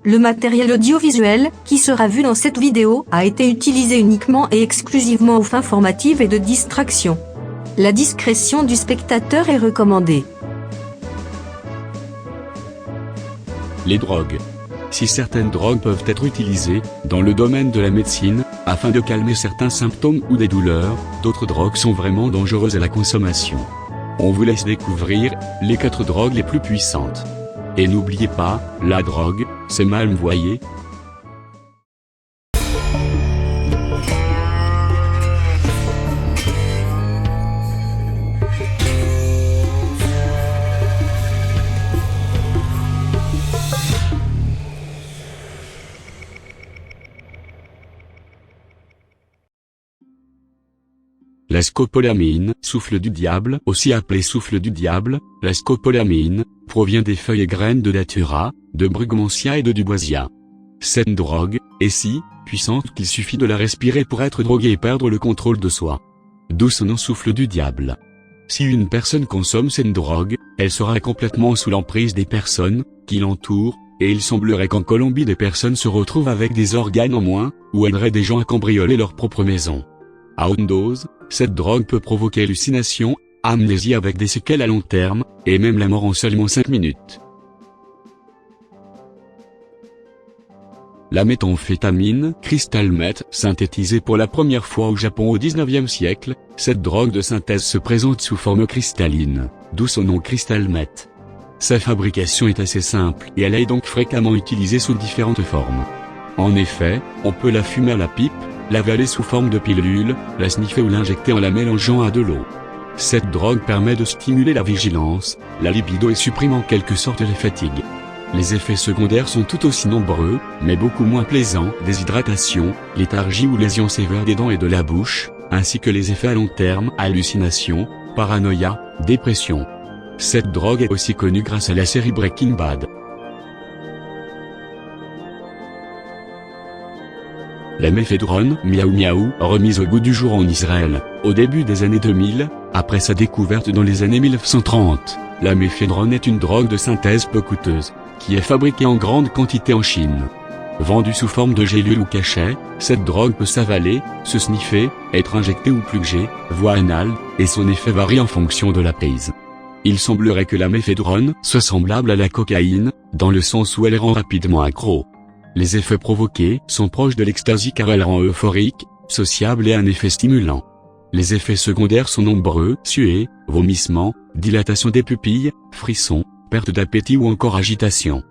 Le matériel audiovisuel, qui sera vu dans cette vidéo, a été utilisé uniquement et exclusivement aux fins formatives et de distraction. La discrétion du spectateur est recommandée. Les drogues. Si certaines drogues peuvent être utilisées, dans le domaine de la médecine, afin de calmer certains symptômes ou des douleurs, d'autres drogues sont vraiment dangereuses à la consommation. On vous laisse découvrir les 4 drogues les plus puissantes. Et n'oubliez pas, la drogue, c'est mal voyé. La scopolamine, souffle du diable, aussi appelé souffle du diable, la scopolamine, provient des feuilles et graines de datura, de brugmansia et de duboisia. Cette drogue est si puissante qu'il suffit de la respirer pour être drogué et perdre le contrôle de soi. D'où son nom souffle du diable. Si une personne consomme cette drogue, elle sera complètement sous l'emprise des personnes qui l'entourent, et il semblerait qu'en Colombie des personnes se retrouvent avec des organes en moins, ou aideraient des gens à cambrioler leur propre maison. À haute dose, cette drogue peut provoquer hallucinations, amnésie avec des séquelles à long terme, et même la mort en seulement 5 minutes. La méthamphétamine, crystal meth, synthétisée pour la première fois au Japon au XIXe siècle, cette drogue de synthèse se présente sous forme cristalline, d'où son nom crystal meth. Sa fabrication est assez simple et elle est donc fréquemment utilisée sous différentes formes. En effet, on peut la fumer à la pipe, l'avaler sous forme de pilule, la sniffer ou l'injecter en la mélangeant à de l'eau. Cette drogue permet de stimuler la vigilance, la libido et supprime en quelque sorte les fatigues. Les effets secondaires sont tout aussi nombreux, mais beaucoup moins plaisants, déshydratation, léthargie ou lésions sévères des dents et de la bouche, ainsi que les effets à long terme, hallucinations, paranoïa, dépression. Cette drogue est aussi connue grâce à la série Breaking Bad. La méphédrone, miaou miaou, remise au goût du jour en Israël, au début des années 2000, après sa découverte dans les années 1930, la méphédrone est une drogue de synthèse peu coûteuse, qui est fabriquée en grande quantité en Chine. Vendue sous forme de gélule ou cachet, cette drogue peut s'avaler, se sniffer, être injectée ou plugée, voie anale, et son effet varie en fonction de la prise. Il semblerait que la méphédrone soit semblable à la cocaïne, dans le sens où elle rend rapidement accro. Les effets provoqués sont proches de l'ecstasy car elle rend euphorique, sociable et un effet stimulant. Les effets secondaires sont nombreux, suée, vomissements, dilatation des pupilles, frissons, perte d'appétit ou encore agitation.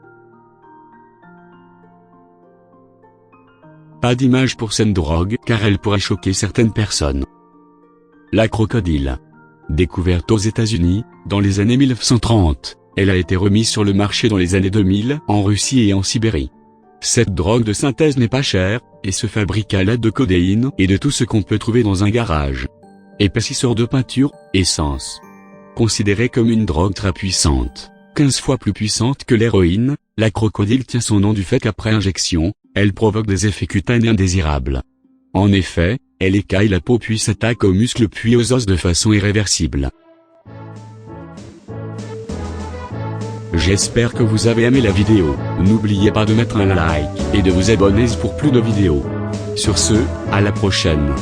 Pas d'image pour cette drogue car elle pourrait choquer certaines personnes. La crocodile. Découverte aux États-Unis, dans les années 1930, elle a été remise sur le marché dans les années 2000 en Russie et en Sibérie. Cette drogue de synthèse n'est pas chère, et se fabrique à l'aide de codéine et de tout ce qu'on peut trouver dans un garage. Épaississeur de peinture, essence. Considérée comme une drogue très puissante, 15 fois plus puissante que l'héroïne, la crocodile tient son nom du fait qu'après injection, elle provoque des effets cutanés indésirables. En effet, elle écaille la peau puis s'attaque aux muscles puis aux os de façon irréversible. J'espère que vous avez aimé la vidéo, n'oubliez pas de mettre un like et de vous abonner pour plus de vidéos. Sur ce, à la prochaine.